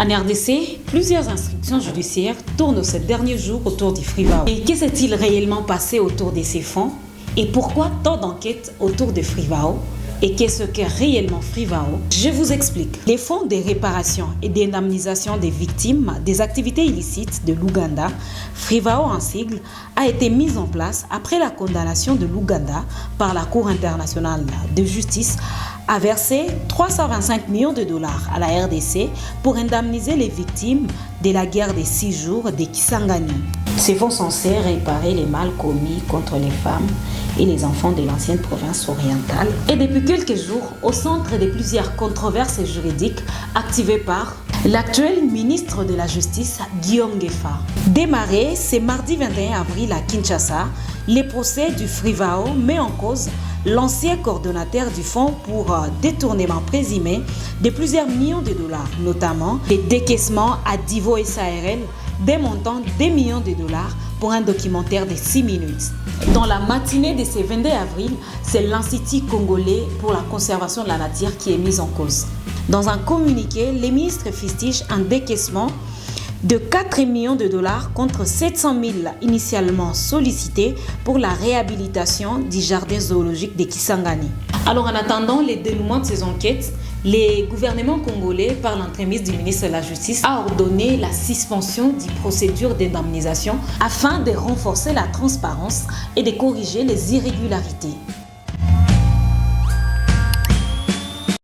En RDC, plusieurs instructions judiciaires tournent ces derniers jours autour du Frivao. Et que s'est-il réellement passé autour de ces fonds? Et pourquoi tant d'enquêtes autour de Frivao? Et qu'est-ce qu'est réellement Frivao? Je vous explique. Les fonds de réparation et d'indemnisation des victimes des activités illicites de l'Ouganda, Frivao en sigle, a été mis en place après la condamnation de l'Ouganda par la Cour internationale de justice a versé 325 millions de dollars à la RDC pour indemniser les victimes de la guerre des 6 jours de Kisangani. Ces fonds sont censés réparer les mal commis contre les femmes et les enfants de l'ancienne province orientale. Et depuis quelques jours, au centre de plusieurs controverses juridiques activées par l'actuel ministre de la Justice, Guillaume Ngefa. Démarré ce mardi 21 avril à Kinshasa, le procès du Frivao met en cause l'ancien coordonnateur du fonds pour détournement présumé de plusieurs millions de dollars, notamment les décaissements à Divo et SARL des montants de millions de dollars pour un documentaire de 6 minutes. Dans la matinée de ce 22 avril, c'est l'Institut congolais pour la conservation de la nature qui est mis en cause. Dans un communiqué, les ministres fustigent un décaissement de 4 millions de dollars contre 700 000 initialement sollicités pour la réhabilitation du jardin zoologique de Kisangani. Alors en attendant le dénouement de ces enquêtes, le gouvernement congolais, par l'entremise du ministre de la Justice, a ordonné la suspension des procédures d'indemnisation afin de renforcer la transparence et de corriger les irrégularités.